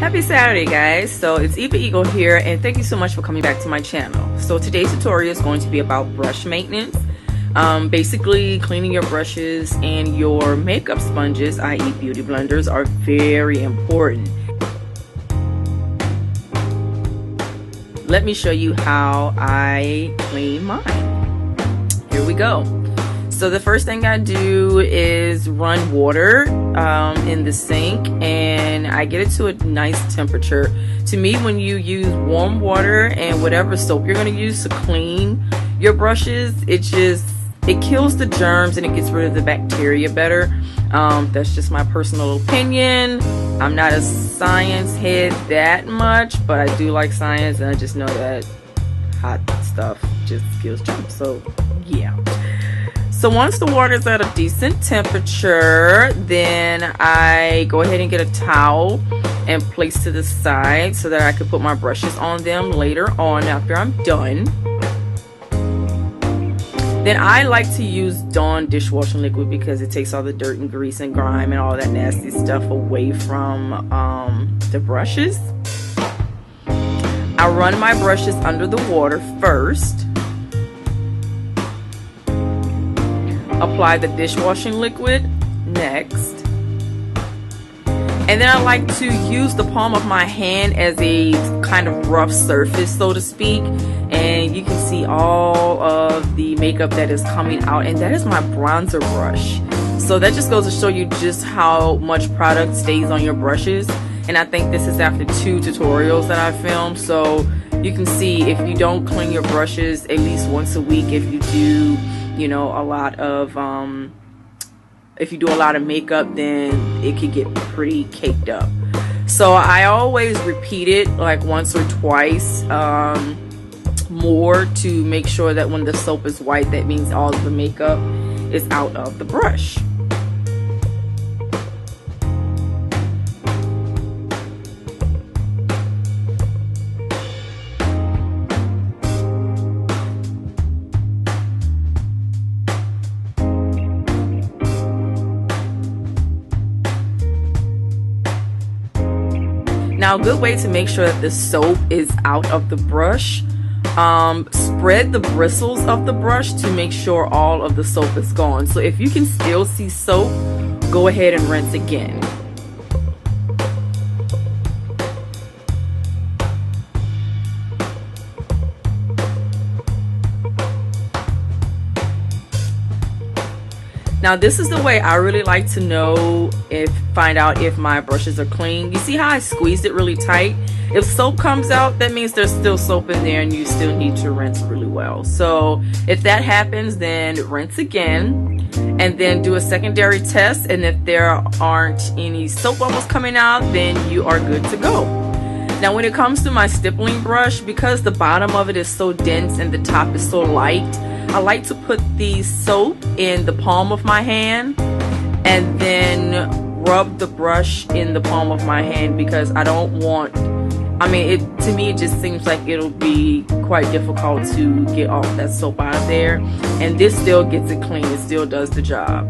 Happy Saturday, guys. So it's Eva Eagle here, and thank you so much for coming back to my channel. So today's tutorial is going to be about brush maintenance. Basically, cleaning your brushes and your makeup sponges, i.e. beauty blenders, are very important. Let me show you how I clean mine. Here we go. So the first thing I do is run water in the sink, and I get it to a nice temperature. To me, when you use warm water and whatever soap you're going to use to clean your brushes, it kills the germs and it gets rid of the bacteria better. That's just my personal opinion. I'm not a science head that much, but I do like science, and I just know that hot stuff just kills germs. So yeah. So once the water is at a decent temperature, then I go ahead and get a towel and place to the side so that I can put my brushes on them later on after I'm done. Then I like to use Dawn dishwashing liquid because it takes all the dirt and grease and grime and all that nasty stuff away from the brushes. I run my brushes under the water first. Apply the dishwashing liquid next, and then I like to use the palm of my hand as a kind of rough surface, so to speak, and you can see all of the makeup that is coming out, and that is my bronzer brush. So that just goes to show you just how much product stays on your brushes, and I think this is after 2 tutorials that I filmed. So you can see if you don't clean your brushes at least once a week, if you do a lot of if you do a lot of makeup, then it could get pretty caked up. So I always repeat it like once or twice more to make sure that when the soap is white, that means all of the makeup is out of the brush. Now, a good way to make sure that the soap is out of the brush, spread the bristles of the brush to make sure all of the soap is gone. So if you can still see soap, go ahead and rinse again. Now this is the way I really like to know find out if my brushes are clean. You see how I squeezed it really tight? If soap comes out, that means there's still soap in there and you still need to rinse really well. So if that happens, then rinse again and then do a secondary test, and if there aren't any soap bubbles coming out, then you are good to go. Now when it comes to my stippling brush, because the bottom of it is so dense and the top is so light, I like to put the soap in the palm of my hand and then rub the brush in the palm of my hand, because I don't want, to me it just seems like it'll be quite difficult to get all that soap out of there, and this still gets it clean. It still does the job.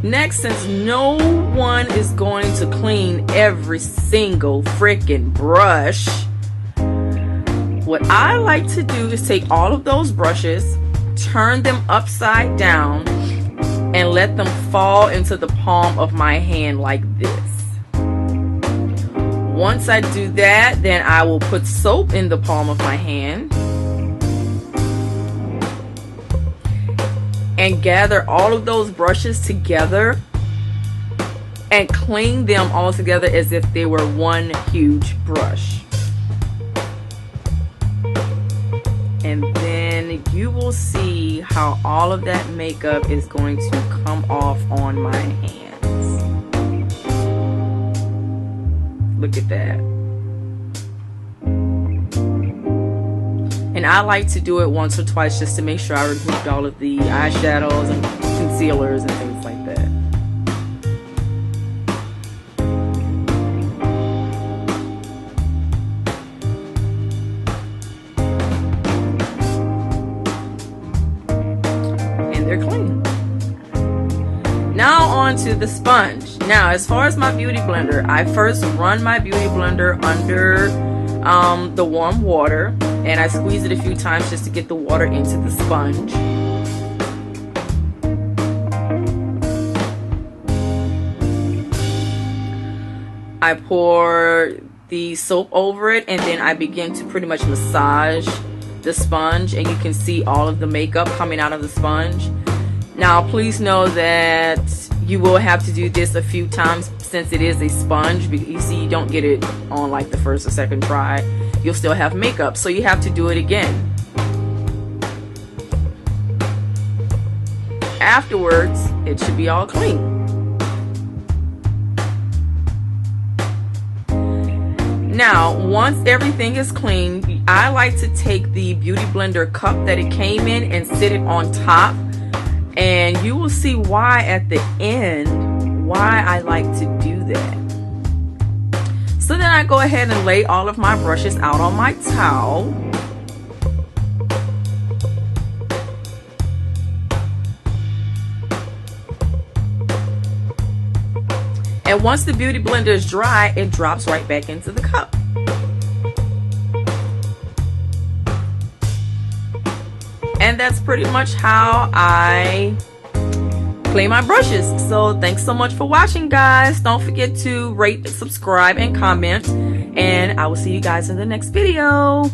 Next, since no one is going to clean every single freaking brush, what I like to do is take all of those brushes, turn them upside down, and let them fall into the palm of my hand like this. Once I do that, then I will put soap in the palm of my hand and gather all of those brushes together and clean them all together as if they were one huge brush. And then you will see how all of that makeup is going to come off on my hands. Look at that. And I like to do it once or twice just to make sure I removed all of the eyeshadows and concealers and things like that. And they're clean. Now on to the sponge. Now, as far as my beauty blender, I first run my beauty blender under the warm water, and I squeeze it a few times just to get the water into the sponge. I pour the soap over it, and then I begin to pretty much massage the sponge, and you can see all of the makeup coming out of the sponge. Now, please know that you will have to do this a few times since it is a sponge, because you see, you don't get it on like the first or second try. You'll still have makeup, so you have to do it again. Afterwards, it should be all clean. Now, once everything is clean, I like to take the beauty blender cup that it came in and sit it on top. And you will see why at the end, why I like to do that. So then I go ahead and lay all of my brushes out on my towel. And once the beauty blender is dry, it drops right back into the cup. And that's pretty much how I clean my brushes. So thanks so much for watching, guys. Don't forget to rate, subscribe, and comment. And I will see you guys in the next video.